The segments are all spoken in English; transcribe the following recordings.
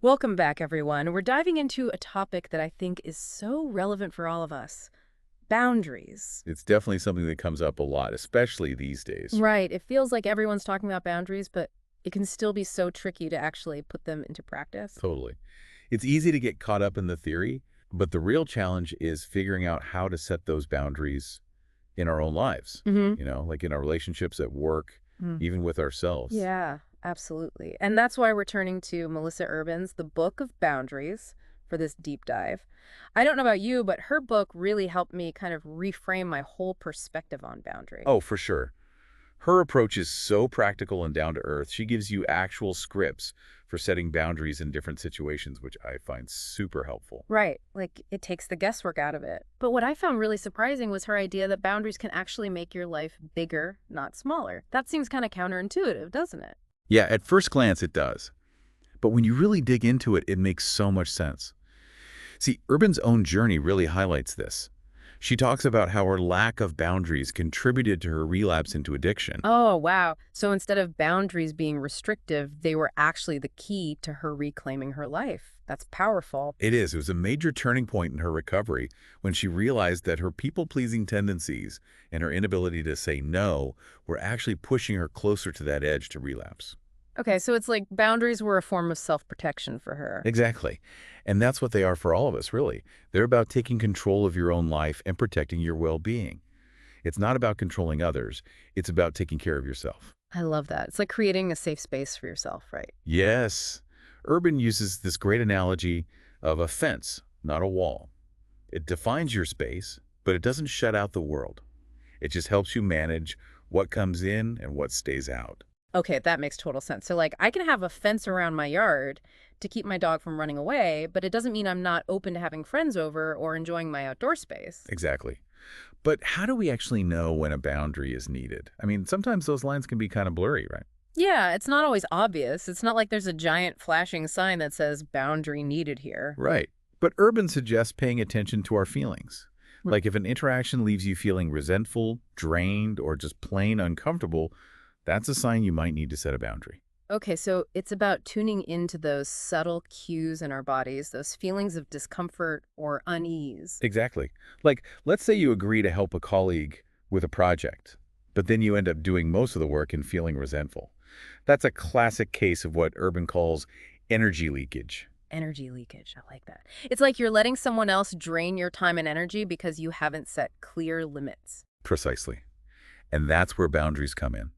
Welcome back, everyone. We're diving into a topic that I think is so relevant for all of us, boundaries. It's definitely something that comes up a lot, especially these days. Right. It feels like everyone's talking about boundaries, but it can still be so tricky to actually put them into practice. Totally. It's easy to get caught up in the theory, but the real challenge is figuring out how to set those boundaries in our own lives, Mm-hmm. like in our relationships at work, even with ourselves. Yeah, absolutely. And that's why we're turning to Melissa Urban's The Book of Boundaries for this deep dive. I don't know about you, but her book really helped me kind of reframe my whole perspective on boundary. Oh, for sure. Her approach is so practical and down to earth. She gives you actual scripts for setting boundaries in different situations, which I find super helpful. Right. Like it takes the guesswork out of it. But what I found really surprising was her idea that boundaries can actually make your life bigger, not smaller. That seems kind of counterintuitive, doesn't it? Yeah, at first glance it does. But when you really dig into it, it makes so much sense. See, Urban's own journey really highlights this. She talks about how her lack of boundaries contributed to her relapse into addiction. Oh, wow. So instead of boundaries being restrictive, they were actually the key to her reclaiming her life. That's powerful. It was a major turning point in her recovery when she realized that her people-pleasing tendencies and her inability to say no were actually pushing her closer to that edge to relapse. Okay, so it's like boundaries were a form of self-protection for her. Exactly. And that's what they are for all of us, really. They're about taking control of your own life and protecting your well-being. It's not about controlling others. It's about taking care of yourself. I love that. It's like creating a safe space for yourself, right? Yes. Urban uses this great analogy of a fence, not a wall. It defines your space, but it doesn't shut out the world. It just helps you manage what comes in and what stays out. Okay, that makes total sense. So, like, I can have a fence around my yard to keep my dog from running away, but it doesn't mean I'm not open to having friends over or enjoying my outdoor space. Exactly. But how do we actually know when a boundary is needed? I mean, sometimes those lines can be kind of blurry, right? Yeah, it's not always obvious. It's not like there's a giant flashing sign that says boundary needed here. Right. But Urban suggests paying attention to our feelings. Hmm. Like if an interaction leaves you feeling resentful, drained, or just plain uncomfortable, that's a sign you might need to set a boundary. Okay, so it's about tuning into those subtle cues in our bodies, those feelings of discomfort or unease. Exactly. Like, let's say you agree to help a colleague with a project, but then you end up doing most of the work and feeling resentful. That's a classic case of what Urban calls energy leakage. Energy leakage. I like that. It's like you're letting someone else drain your time and energy because you haven't set clear limits. Precisely. And that's where boundaries come in.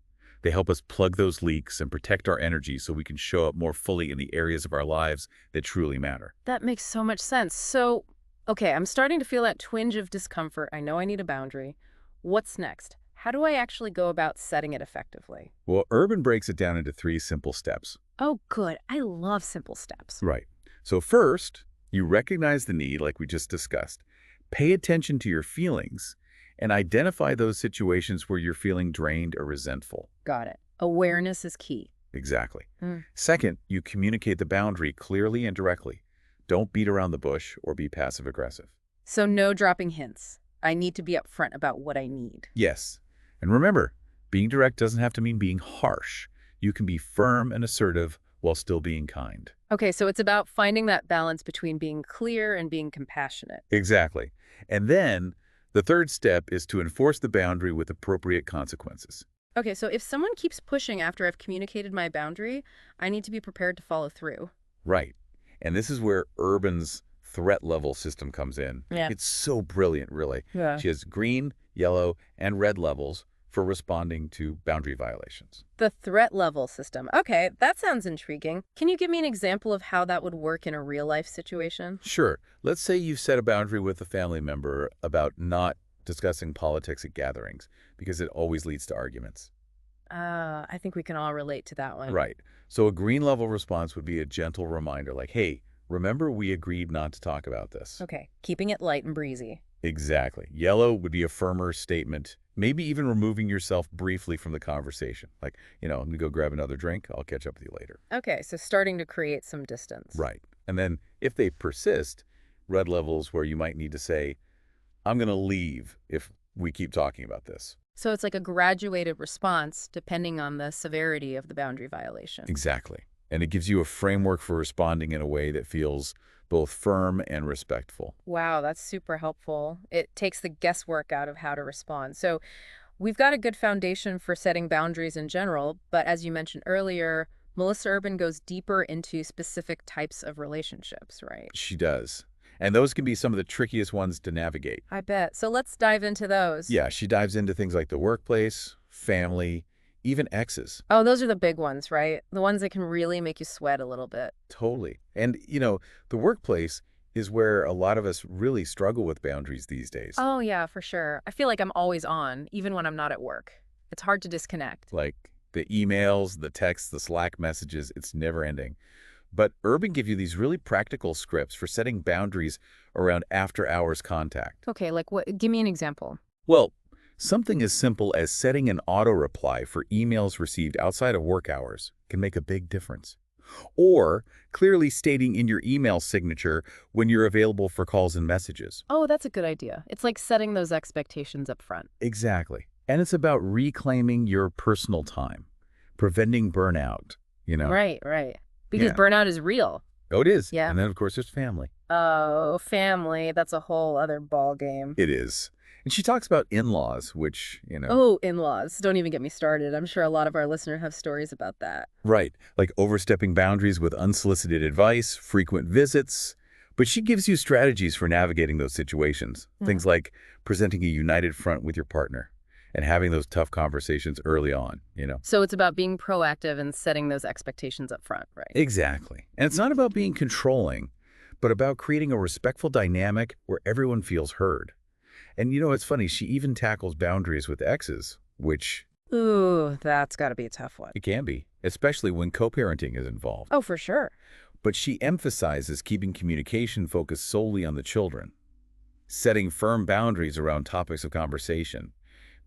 They help us plug those leaks and protect our energy so we can show up more fully in the areas of our lives that truly matter. That makes so much sense. So, okay, I'm starting to feel that twinge of discomfort. I know I need a boundary. What's next? How do I actually go about setting it effectively? Well, Urban breaks it down into three simple steps. Oh, good. I love simple steps. Right. So first, you recognize the need, like we just discussed. Pay attention to your feelings and identify those situations where you're feeling drained or resentful. Got it. Awareness is key. Exactly. Mm. Second, you communicate the boundary clearly and directly. Don't beat around the bush or be passive-aggressive. So, no dropping hints. I need to be upfront about what I need. Yes. And remember, being direct doesn't have to mean being harsh. You can be firm and assertive while still being kind. Okay, so it's about finding that balance between being clear and being compassionate. Exactly. And then the third step is to enforce the boundary with appropriate consequences. Okay, so if someone keeps pushing after I've communicated my boundary, I need to be prepared to follow through. Right. And this is where Urban's threat level system comes in. Yeah. It's so brilliant, really. Yeah. She has green, yellow, and red levels for responding to boundary violations. The threat level system. Okay, that sounds intriguing. Can you give me an example of how that would work in a real life situation? Sure. Let's say you've set a boundary with a family member about not discussing politics at gatherings because it always leads to arguments. I think we can all relate to that one. Right. So a green level response would be a gentle reminder like, hey, remember we agreed not to talk about this. Okay, keeping it light and breezy. Exactly. Yellow would be a firmer statement, maybe even removing yourself briefly from the conversation. Like, I'm going to go grab another drink. I'll catch up with you later. Okay, so starting to create some distance. Right. And then if they persist, red levels where you might need to say, I'm going to leave if we keep talking about this. So it's like a graduated response depending on the severity of the boundary violation. Exactly. and it gives you a framework for responding in a way that feels both firm and respectful. Wow, that's super helpful. It takes the guesswork out of how to respond. So we've got a good foundation for setting boundaries in general, but as you mentioned earlier, Melissa Urban goes deeper into specific types of relationships, right? She does. And those can be some of the trickiest ones to navigate. I bet. So let's dive into those. Yeah, she dives into things like the workplace, family, even exes. Oh, those are the big ones, right? The ones that can really make you sweat a little bit. Totally. And, the workplace is where a lot of us really struggle with boundaries these days. Oh, yeah, for sure. I feel like I'm always on, even when I'm not at work. It's hard to disconnect. Like the emails, the texts, the Slack messages, it's never ending. But Urban give you these really practical scripts for setting boundaries around after-hours contact. Okay, like what? Give me an example. Well, something as simple as setting an auto-reply for emails received outside of work hours can make a big difference. Or clearly stating in your email signature when you're available for calls and messages. Oh, that's a good idea. It's like setting those expectations up front. Exactly. And it's about reclaiming your personal time, preventing burnout. Right, right. Because Yeah. burnout is real. Oh, it is. Yeah. And then, of course, there's family. Oh, family. That's a whole other ball game. It is. And she talks about in-laws, which. Oh, in-laws. Don't even get me started. I'm sure a lot of our listeners have stories about that. Right, like overstepping boundaries with unsolicited advice, frequent visits. But she gives you strategies for navigating those situations. Hmm. Things like presenting a united front with your partner and having those tough conversations early on. So it's about being proactive and setting those expectations up front, right? Exactly. And it's not about being controlling, but about creating a respectful dynamic where everyone feels heard. And it's funny, she even tackles boundaries with exes, which Ooh, that's got to be a tough one. it can be, especially when co-parenting is involved. Oh, for sure. But she emphasizes keeping communication focused solely on the children, setting firm boundaries around topics of conversation,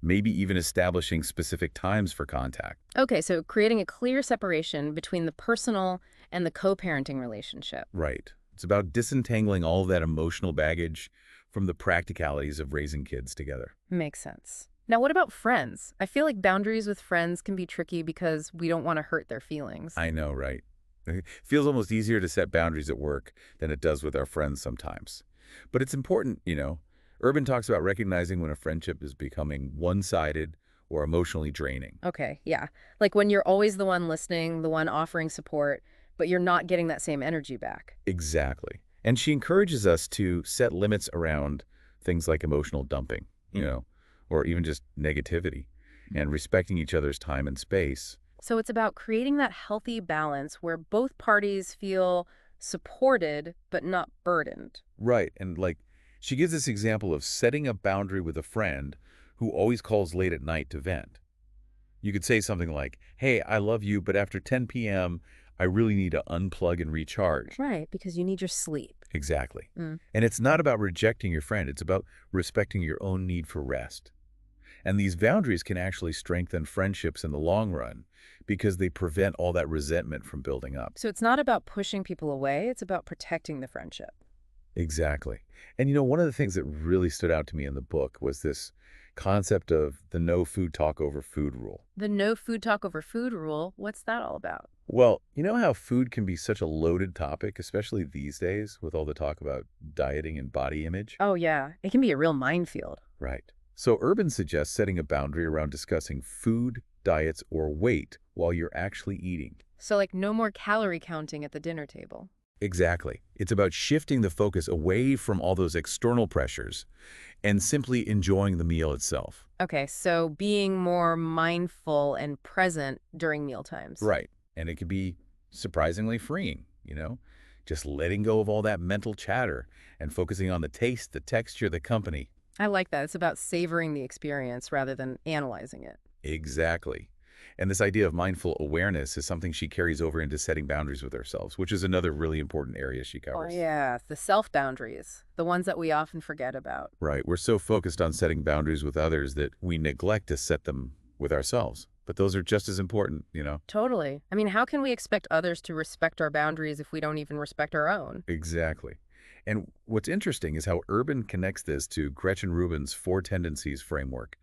maybe even establishing specific times for contact. Okay, so creating a clear separation between the personal and the co-parenting relationship. Right. It's about disentangling all of that emotional baggage from the practicalities of raising kids together. Makes sense. Now, what about friends? I feel like boundaries with friends can be tricky because we don't want to hurt their feelings. I know, right? It feels almost easier to set boundaries at work than it does with our friends sometimes. But it's important. Urban talks about recognizing when a friendship is becoming one-sided or emotionally draining. Okay, yeah. Like when you're always the one listening, the one offering support, but you're not getting that same energy back. Exactly. And she encourages us to set limits around things like emotional dumping, or even just negativity, and respecting each other's time and space. So it's about creating that healthy balance where both parties feel supported but not burdened. Right. And she gives this example of setting a boundary with a friend who always calls late at night to vent. You could say something like, hey, I love you, but after 10 p.m., I really need to unplug and recharge. Right, because you need your sleep. Exactly. Mm. And it's not about rejecting your friend. It's about respecting your own need for rest. And these boundaries can actually strengthen friendships in the long run because they prevent all that resentment from building up. So it's not about pushing people away, it's about protecting the friendship. Exactly. And one of the things that really stood out to me in the book was this concept of the no food talk over food rule. The no food talk over food rule, what's that all about? Well, you know how food can be such a loaded topic, especially these days with all the talk about dieting and body image? Oh, yeah, it can be a real minefield. Right. So Urban suggests setting a boundary around discussing food, diets, or weight while you're actually eating. So, like, no more calorie counting at the dinner table. Exactly. It's about shifting the focus away from all those external pressures and simply enjoying the meal itself. Okay, so being more mindful and present during meal times. Right. And it can be surprisingly freeing, just letting go of all that mental chatter and focusing on the taste, the texture, the company. I like that. It's about savoring the experience rather than analyzing it. Exactly. And this idea of mindful awareness is something she carries over into setting boundaries with ourselves, which is another really important area she Oh, covers. yeah, the self-boundaries, the ones that we often forget about. Right. We're so focused on setting boundaries with others that we neglect to set them with ourselves. But those are just as important. Totally. I mean, how can we expect others to respect our boundaries if we don't even respect our own? Exactly. And what's interesting is how Urban connects this to Gretchen Rubin's four tendencies framework: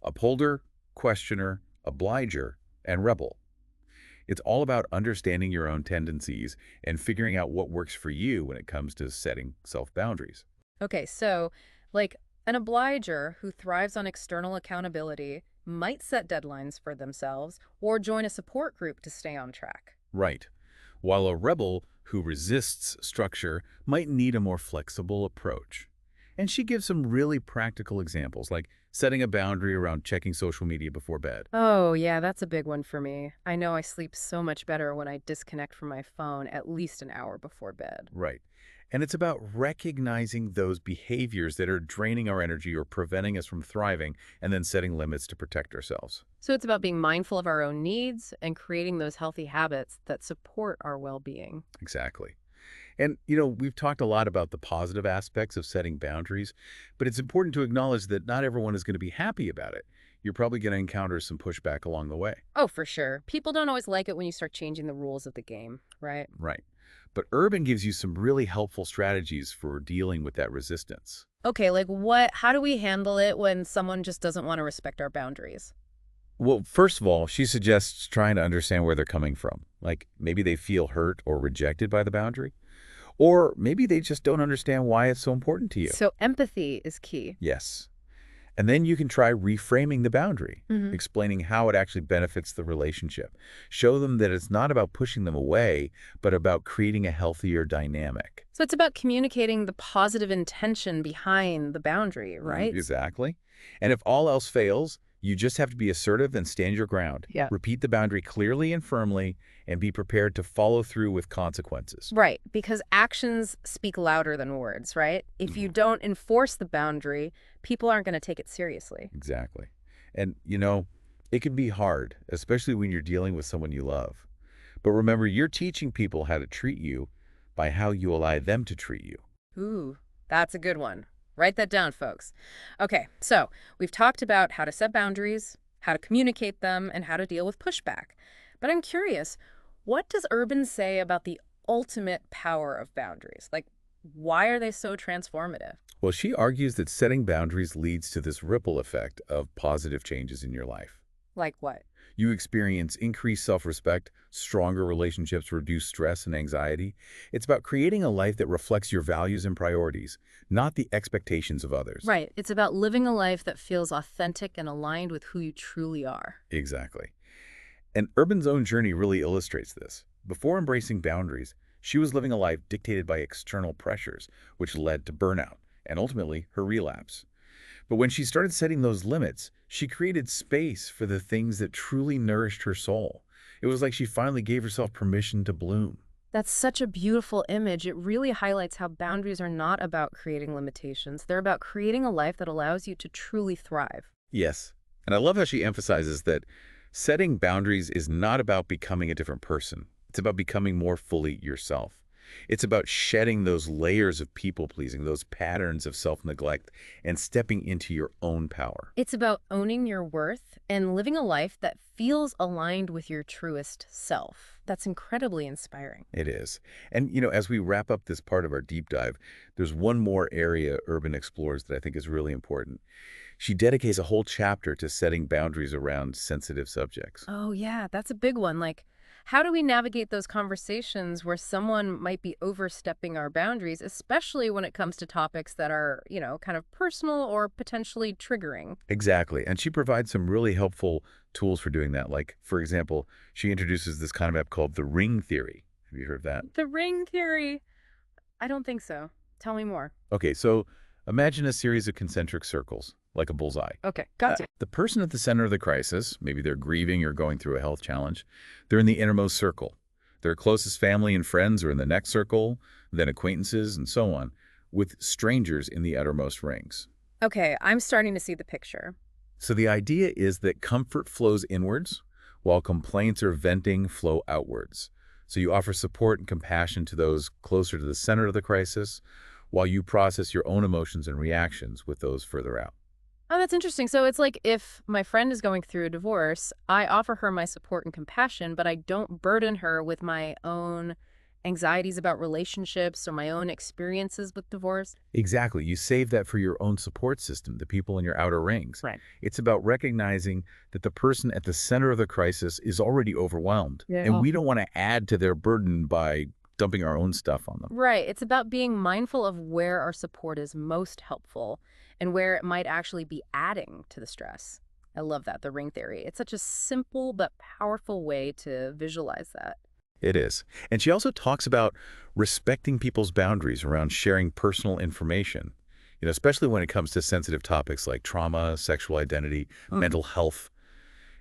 upholder, questioner, obliger, and rebel. It's all about understanding your own tendencies and figuring out what works for you when it comes to setting self-boundaries. Okay, so like an obliger who thrives on external accountability might set deadlines for themselves or join a support group to stay on track. Right. While a rebel who resists structure might need a more flexible approach. And she gives some really practical examples, like setting a boundary around checking social media before bed. Oh, yeah, that's a big one for me. I know I sleep so much better when I disconnect from my phone at least an hour before bed. Right. And it's about recognizing those behaviors that are draining our energy or preventing us from thriving, and then setting limits to protect ourselves. So it's about being mindful of our own needs and creating those healthy habits that support our well-being. Exactly. And, we've talked a lot about the positive aspects of setting boundaries, but it's important to acknowledge that not everyone is going to be happy about it. You're probably going to encounter some pushback along the way. Oh, for sure. People don't always like it when you start changing the rules of the game, right? Right. But Urban gives you some really helpful strategies for dealing with that resistance. Okay, like how do we handle it when someone just doesn't want to respect our boundaries? Well, first of all, she suggests trying to understand where they're coming from. Like maybe they feel hurt or rejected by the boundary, or maybe they just don't understand why it's so important to you. So empathy is key. Yes. And then you can try reframing the boundary, Hmm. explaining how it actually benefits the relationship. Show them that it's not about pushing them away, but about creating a healthier dynamic. So it's about communicating the positive intention behind the boundary, right? Exactly. And if all else fails, you just have to be assertive and stand your ground. Yeah. Repeat the boundary clearly and firmly, and be prepared to follow through with consequences. Right, because actions speak louder than words, right? If you Mhm. don't enforce the boundary, people aren't going to take it seriously. Exactly. And, it can be hard, especially when you're dealing with someone you love. But remember, you're teaching people how to treat you by how you allow them to treat you. Ooh, that's a good one. Write that down, folks. Okay, so we've talked about how to set boundaries, how to communicate them, and how to deal with pushback. But I'm curious, what does Urban say about the ultimate power of boundaries? Like, why are they so transformative? Well, she argues that setting boundaries leads to this ripple effect of positive changes in your life. Like what? You experience increased self-respect, stronger relationships, reduced stress and anxiety. It's about creating a life that reflects your values and priorities, not the expectations of others. Right, it's about living a life that feels authentic and aligned with who you truly are. Exactly. And Urban's own journey really illustrates this. Before embracing boundaries, she was living a life dictated by external pressures, which led to burnout and ultimately her relapse. But when she started setting those limits, she created space for the things that truly nourished her soul. It was like she finally gave herself permission to bloom. That's such a beautiful image. It really highlights how boundaries are not about creating limitations. They're about creating a life that allows you to truly thrive. Yes. And I love how she emphasizes that setting boundaries is not about becoming a different person. It's about becoming more fully yourself. It's about shedding those layers of people-pleasing, those patterns of self-neglect, and stepping into your own power. It's about owning your worth and living a life that feels aligned with your truest self. That's incredibly inspiring. It is. And, as we wrap up this part of our deep dive, there's one more area Urban explores that I think is really important. She dedicates a whole chapter to setting boundaries around sensitive subjects. Oh, yeah, that's a big one. Like, how do we navigate those conversations where someone might be overstepping our boundaries, especially when it comes to topics that are, kind of personal or potentially triggering? Exactly. And she provides some really helpful tools for doing that. Like, for example, she introduces this kind of app called the ring theory. Have you heard of that? The ring theory. I don't think so. Tell me more. Okay, so imagine a series of concentric circles, like a bullseye. Okay, gotcha. The person at the center of the crisis, maybe they're grieving or going through a health challenge, they're in the innermost circle. Their closest family and friends are in the next circle, then acquaintances, and so on, with strangers in the outermost rings. Okay, I'm starting to see the picture. So the idea is that comfort flows inwards, while complaints or venting flow outwards. So you offer support and compassion to those closer to the center of the crisis, while you process your own emotions and reactions with those further out. Oh, that's interesting. So it's like if my friend is going through a divorce, I offer her my support and compassion, but I don't burden her with my own anxieties about relationships or my own experiences with divorce. Exactly. You save that for your own support system, the people in your outer rings. Right. It's about recognizing that the person at the center of the crisis is already overwhelmed, and Yeah. we don't want to add to their burden by dumping our own stuff on them. Right. It's about being mindful of where our support is most helpful and where it might actually be adding to the stress. I love that, the ring theory. It's such a simple but powerful way to visualize that. It is. And she also talks about respecting people's boundaries around sharing personal information, especially when it comes to sensitive topics like trauma, sexual identity, mental health.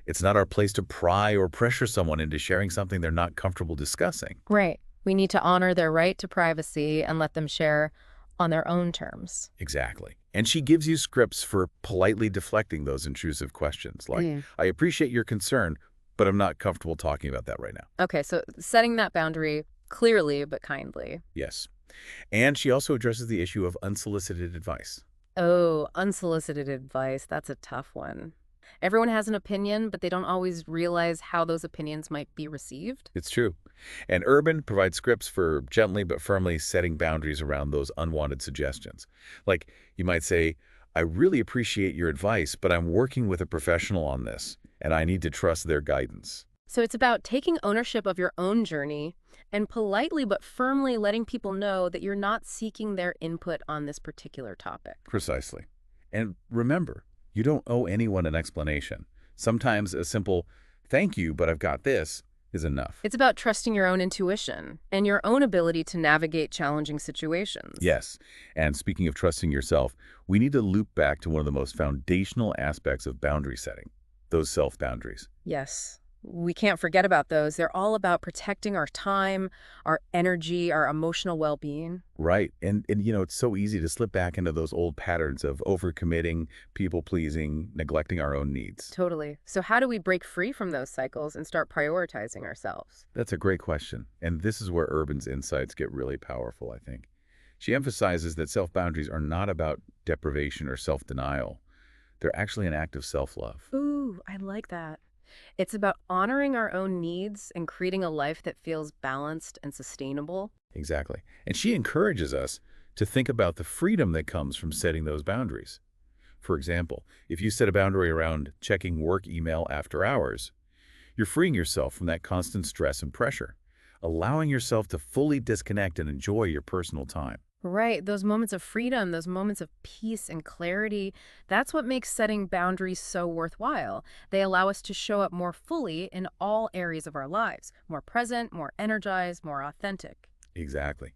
It's not our place to pry or pressure someone into sharing something they're not comfortable discussing. Right. We need to honor their right to privacy and let them share on their own terms. Exactly. And she gives you scripts for politely deflecting those intrusive questions, like, I appreciate your concern, but I'm not comfortable talking about that right now. Okay, so setting that boundary clearly but kindly. Yes. And she also addresses the issue of unsolicited advice. Oh, unsolicited advice. That's a tough one. Everyone has an opinion, but they don't always realize how those opinions might be received. It's true. And Urban provides scripts for gently but firmly setting boundaries around those unwanted suggestions. Like, you might say, I really appreciate your advice, but I'm working with a professional on this, and I need to trust their guidance. So it's about taking ownership of your own journey and politely but firmly letting people know that you're not seeking their input on this particular topic. Precisely. And remember, you don't owe anyone an explanation. Sometimes a simple, thank you, but I've got this, is enough. It's about trusting your own intuition and your own ability to navigate challenging situations. Yes. And speaking of trusting yourself, we need to loop back to one of the most foundational aspects of boundary setting, those self-boundaries. Yes. We can't forget about those. They're all about protecting our time, our energy, our emotional well-being. Right. And it's so easy to slip back into those old patterns of overcommitting, people-pleasing, neglecting our own needs. Totally. So how do we break free from those cycles and start prioritizing ourselves? That's a great question. And this is where Urban's insights get really powerful, I think. She emphasizes that self-boundaries are not about deprivation or self-denial. They're actually an act of self-love. Ooh, I like that. It's about honoring our own needs and creating a life that feels balanced and sustainable. Exactly. And she encourages us to think about the freedom that comes from setting those boundaries. For example, if you set a boundary around checking work email after hours, you're freeing yourself from that constant stress and pressure, allowing yourself to fully disconnect and enjoy your personal time. Right, those moments of freedom, those moments of peace and clarity, that's what makes setting boundaries so worthwhile. They allow us to show up more fully in all areas of our lives, more present, more energized, more authentic. Exactly.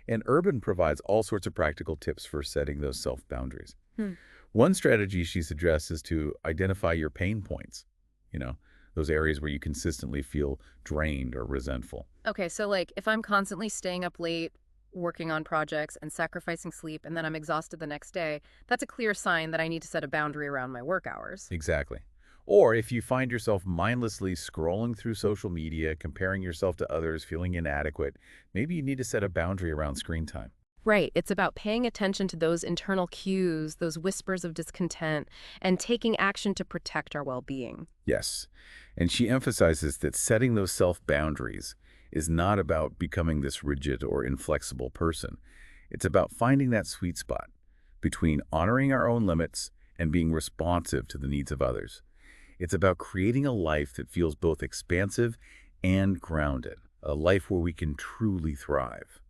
And Urban provides all sorts of practical tips for setting those self-boundaries. Hmm. One strategy she suggests is to identify your pain points, you know, those areas where you consistently feel drained or resentful. Okay, so like if I'm constantly staying up late, working on projects and sacrificing sleep, and then I'm exhausted the next day, that's a clear sign that I need to set a boundary around my work hours. Exactly. Or if you find yourself mindlessly scrolling through social media, comparing yourself to others, feeling inadequate, maybe you need to set a boundary around screen time. Right, it's about paying attention to those internal cues, those whispers of discontent, and taking action to protect our well-being. Yes. And she emphasizes that setting those self-boundaries is not about becoming this rigid or inflexible person. It's about finding that sweet spot between honoring our own limits and being responsive to the needs of others. It's about creating a life that feels both expansive and grounded, a life where we can truly thrive.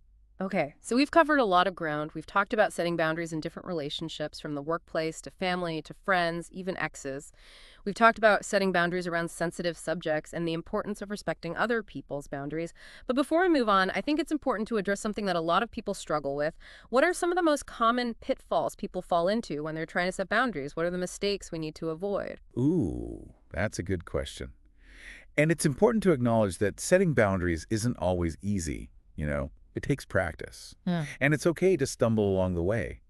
Okay, so we've covered a lot of ground. We've talked about setting boundaries in different relationships, from the workplace to family to friends, even exes. We've talked about setting boundaries around sensitive subjects and the importance of respecting other people's boundaries. But before we move on, I think it's important to address something that a lot of people struggle with. What are some of the most common pitfalls people fall into when they're trying to set boundaries? What are the mistakes we need to avoid? Ooh, that's a good question. And it's important to acknowledge that setting boundaries isn't always easy, It takes practice. Yeah. And it's okay to stumble along the way.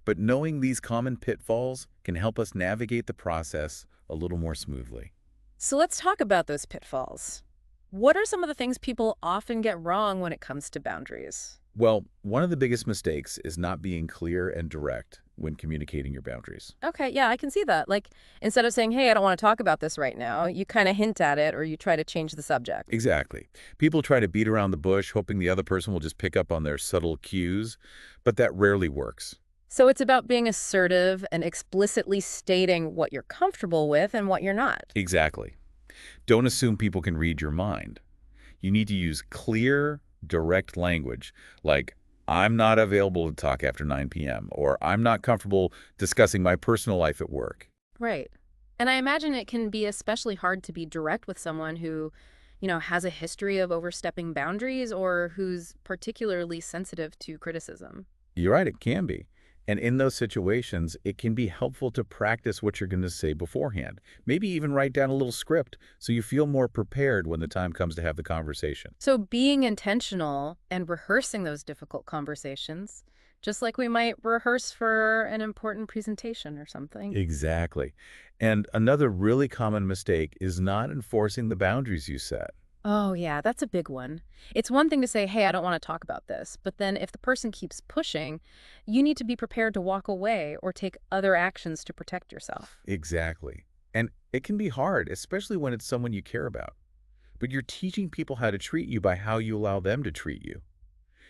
But knowing these common pitfalls can help us navigate the process a little more smoothly. So let's talk about those pitfalls. What are some of the things people often get wrong when it comes to boundaries? Well, one of the biggest mistakes is not being clear and direct when communicating your boundaries. Okay, yeah, I can see that. Like, instead of saying, hey, I don't want to talk about this right now, you kind of hint at it or you try to change the subject. Exactly. People try to beat around the bush, hoping the other person will just pick up on their subtle cues, but that rarely works. So it's about being assertive and explicitly stating what you're comfortable with and what you're not. Exactly. Don't assume people can read your mind. You need to use clear, direct language like, I'm not available to talk after 9 p.m., or I'm not comfortable discussing my personal life at work. Right. And I imagine it can be especially hard to be direct with someone who, has a history of overstepping boundaries or who's particularly sensitive to criticism. You're right, it can be. And in those situations, it can be helpful to practice what you're going to say beforehand. Maybe even write down a little script so you feel more prepared when the time comes to have the conversation. So being intentional and rehearsing those difficult conversations, just like we might rehearse for an important presentation or something. Exactly. And another really common mistake is not enforcing the boundaries you set. Oh, yeah, that's a big one. It's one thing to say, hey, I don't want to talk about this. But then if the person keeps pushing, you need to be prepared to walk away or take other actions to protect yourself. Exactly. And it can be hard, especially when it's someone you care about. But you're teaching people how to treat you by how you allow them to treat you.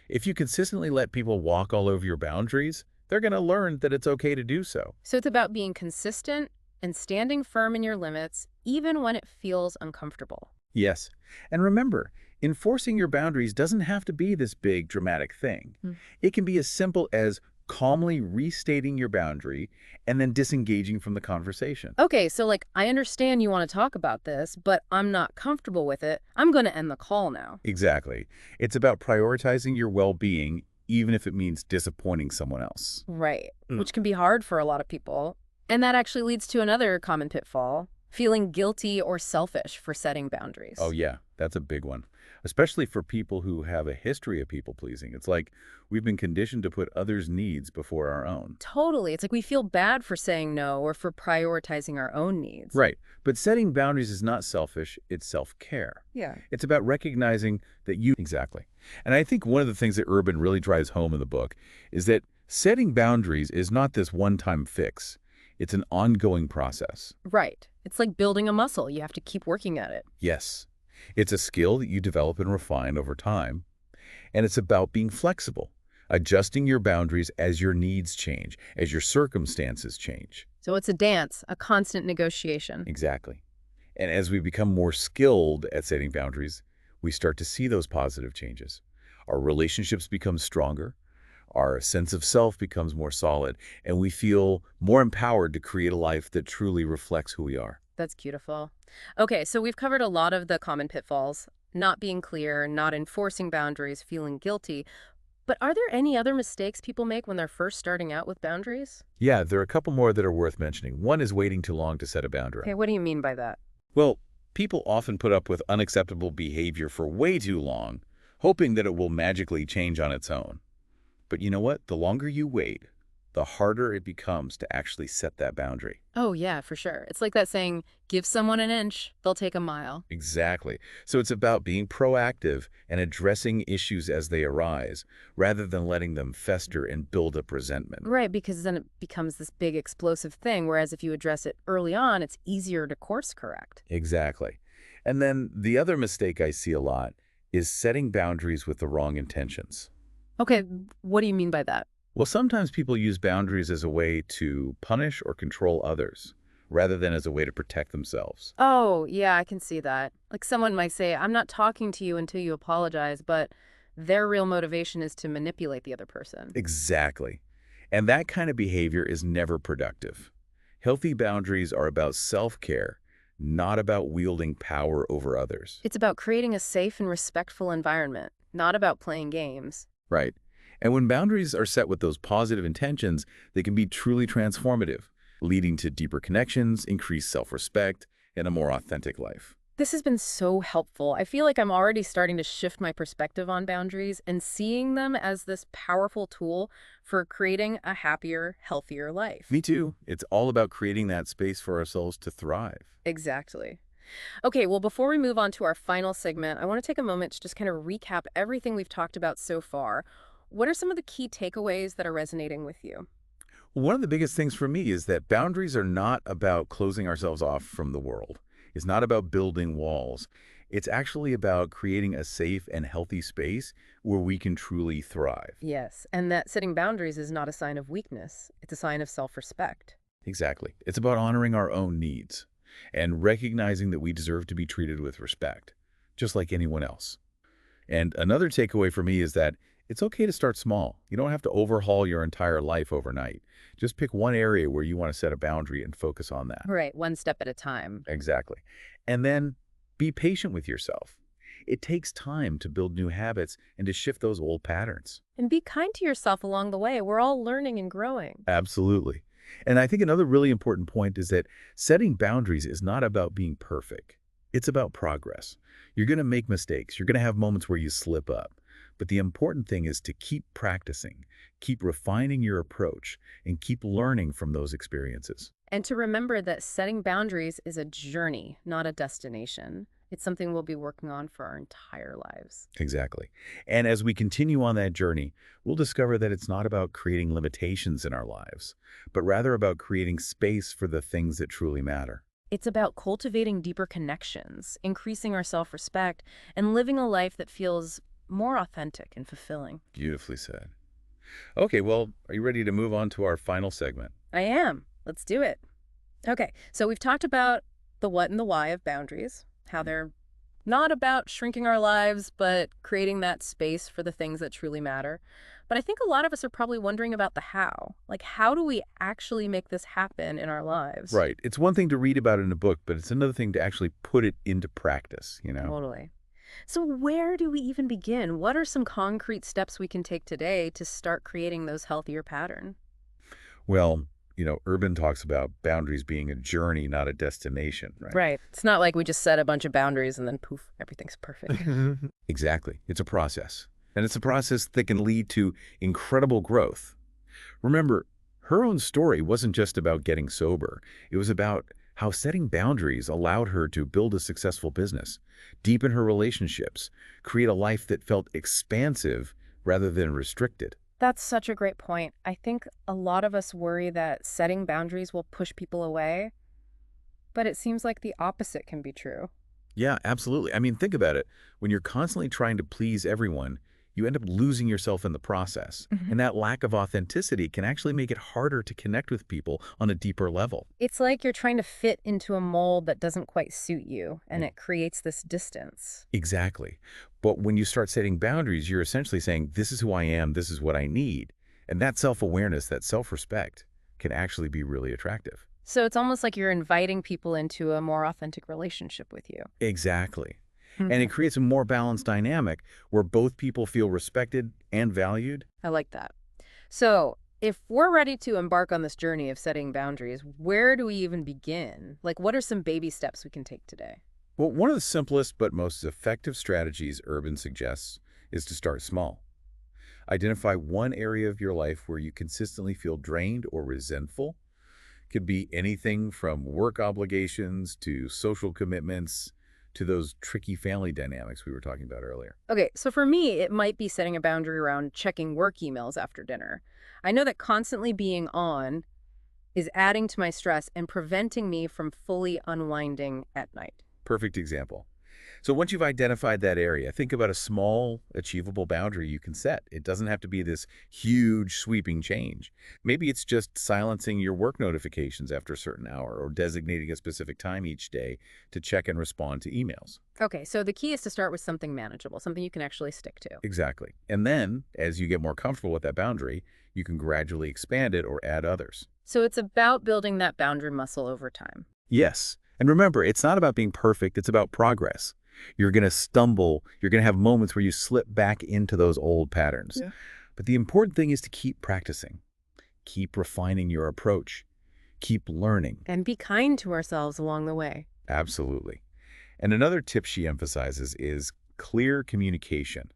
If you consistently let people walk all over your boundaries, they're going to learn that it's okay to do so. So it's about being consistent and standing firm in your limits, even when it feels uncomfortable. Yes. And remember, enforcing your boundaries doesn't have to be this big, dramatic thing. Mm. It can be as simple as calmly restating your boundary and then disengaging from the conversation. Okay, so like, I understand you want to talk about this, but I'm not comfortable with it. I'm going to end the call now. Exactly. It's about prioritizing your well-being, even if it means disappointing someone else. Right, Mm. which can be hard for a lot of people. And that actually leads to another common pitfall, feeling guilty or selfish for setting Oh, boundaries. yeah, that's a big one, especially for people who have a history of people-pleasing. It's like we've been conditioned to put others' needs before our own. Totally. It's like we feel bad for saying no or for prioritizing our own needs. Right. But setting boundaries is not selfish, it's self-care. Yeah. It's about recognizing that you... Exactly. And I think one of the things that Urban really drives home in the book is that setting boundaries is not this one-time fix. It's an ongoing process. Right. It's like building a muscle. You have to keep working at it. Yes. It's a skill that you develop and refine over time. And it's about being flexible, adjusting your boundaries as your needs change, as your circumstances change. So it's a dance, a constant negotiation. Exactly. And as we become more skilled at setting boundaries, we start to see those positive changes. Our relationships become stronger, our sense of self becomes more solid, and we feel more empowered to create a life that truly reflects who we are. That's beautiful. Okay, so we've covered a lot of the common pitfalls, not being clear, not enforcing boundaries, feeling guilty. But are there any other mistakes people make when they're first starting out with boundaries? Yeah, there are a couple more that are worth mentioning. One is waiting too long to set a boundary. Okay, what do you mean by that? Well, people often put up with unacceptable behavior for way too long, hoping that it will magically change on its own. But you know what? The longer you wait, the harder it becomes to actually set that boundary. Oh, yeah, for sure. It's like that saying, give someone an inch, they'll take a mile. Exactly. So it's about being proactive and addressing issues as they arise, rather than letting them fester and build up resentment. Right, because then it becomes this big explosive thing, whereas if you address it early on, it's easier to course correct. Exactly. And then the other mistake I see a lot is setting boundaries with the wrong intentions. Okay, what do you mean by that? Well, sometimes people use boundaries as a way to punish or control others, rather than as a way to protect themselves. Oh, yeah, I can see that. Like someone might say, I'm not talking to you until you apologize, but their real motivation is to manipulate the other person. Exactly. And that kind of behavior is never productive. Healthy boundaries are about self-care, not about wielding power over others. It's about creating a safe and respectful environment, not about playing games. Right. And when boundaries are set with those positive intentions, they can be truly transformative, leading to deeper connections, increased self-respect, and a more authentic life. This has been so helpful. I feel like I'm already starting to shift my perspective on boundaries and seeing them as this powerful tool for creating a happier, healthier life. Me too. It's all about creating that space for ourselves to thrive. Exactly. Okay, well, before we move on to our final segment, I want to take a moment to just kind of recap everything we've talked about so far. What are some of the key takeaways that are resonating with you? One of the biggest things for me is that boundaries are not about closing ourselves off from the world. It's not about building walls. It's actually about creating a safe and healthy space where we can truly thrive. Yes, and that setting boundaries is not a sign of weakness. It's a sign of self-respect. Exactly. It's about honoring our own needs and recognizing that we deserve to be treated with respect, just like anyone else. And another takeaway for me is that it's okay to start small. You don't have to overhaul your entire life overnight. Just pick one area where you want to set a boundary and focus on that. Right, one step at a time. Exactly. And then be patient with yourself. It takes time to build new habits and to shift those old patterns. And be kind to yourself along the way. We're all learning and growing. Absolutely. And I think another really important point is that setting boundaries is not about being perfect. It's about progress. You're going to make mistakes. You're going to have moments where you slip up. But the important thing is to keep practicing, keep refining your approach, and keep learning from those experiences. And to remember that setting boundaries is a journey, not a destination. It's something we'll be working on for our entire lives. Exactly. And as we continue on that journey, we'll discover that it's not about creating limitations in our lives, but rather about creating space for the things that truly matter. It's about cultivating deeper connections, increasing our self-respect, and living a life that feels more authentic and fulfilling. Beautifully said. Okay, well, are you ready to move on to our final segment? I am. Let's do it. Okay, so we've talked about the what and the why of boundaries, how they're not about shrinking our lives, but creating that space for the things that truly matter. But I think a lot of us are probably wondering about the how. Like, how do we actually make this happen in our lives? Right. It's one thing to read about it in a book, but it's another thing to actually put it into practice? Totally. So where do we even begin? What are some concrete steps we can take today to start creating those healthier patterns? Well, Urban talks about boundaries being a journey, not a destination, right? Right. It's not like we just set a bunch of boundaries and then poof, everything's perfect. Exactly. It's a process. And it's a process that can lead to incredible growth. Remember, her own story wasn't just about getting sober. It was about how setting boundaries allowed her to build a successful business, deepen her relationships, create a life that felt expansive rather than restricted. That's such a great point. I think a lot of us worry that setting boundaries will push people away, but it seems like the opposite can be true. Yeah, absolutely. I mean, think about it. When you're constantly trying to please everyone, you end up losing yourself in the process. Mhm. And that lack of authenticity can actually make it harder to connect with people on a deeper level. It's like you're trying to fit into a mold that doesn't quite suit you, and it creates this distance. Exactly. But when you start setting boundaries, you're essentially saying, this is who I am, this is what I need. And that self-awareness, that self-respect can actually be really attractive. So it's almost like you're inviting people into a more authentic relationship with you. Exactly. And it Mhm. creates a more balanced dynamic where both people feel respected and valued. I like that. So if we're ready to embark on this journey of setting boundaries, where do we even begin? Like, what are some baby steps we can take today? Well, one of the simplest but most effective strategies Urban suggests is to start small. Identify one area of your life where you consistently feel drained or resentful. Could be anything from work obligations to social commitments to those tricky family dynamics we were talking about earlier. Okay, so for me, it might be setting a boundary around checking work emails after dinner. I know that constantly being on is adding to my stress and preventing me from fully unwinding at night. Perfect example. So once you've identified that area, think about a small, achievable boundary you can set. It doesn't have to be this huge, sweeping change. Maybe it's just silencing your work notifications after a certain hour or designating a specific time each day to check and respond to emails. Okay, so the key is to start with something manageable, something you can actually stick to. Exactly. And then, as you get more comfortable with that boundary, you can gradually expand it or add others. So it's about building that boundary muscle over time. Yes. And remember, it's not about being perfect, it's about progress. You're going to stumble, you're going to have moments where you slip back into those old patterns. Yeah. But the important thing is to keep practicing, keep refining your approach, keep learning. And be kind to ourselves along the way. Absolutely. And another tip she emphasizes is clear communication.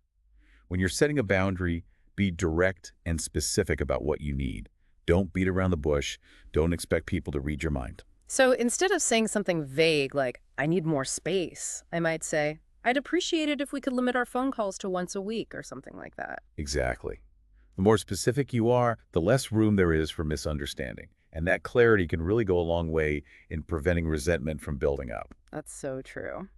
When you're setting a boundary, be direct and specific about what you need. Don't beat around the bush. Don't expect people to read your mind. So instead of saying something vague like, I need more space, I might say, I'd appreciate it if we could limit our phone calls to once a week or something like that. Exactly. The more specific you are, the less room there is for misunderstanding. And that clarity can really go a long way in preventing resentment from building up. That's so true.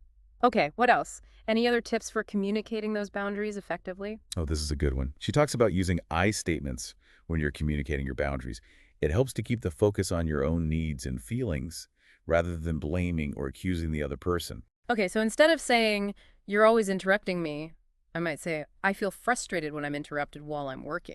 Okay, what else? Any other tips for communicating those boundaries effectively? Oh, this is a good one. She talks about using I statements when you're communicating your boundaries. It helps to keep the focus on your own needs and feelings rather than blaming or accusing the other person. Okay, so instead of saying, "You're always interrupting me," I might say, "I feel frustrated when I'm interrupted while I'm working."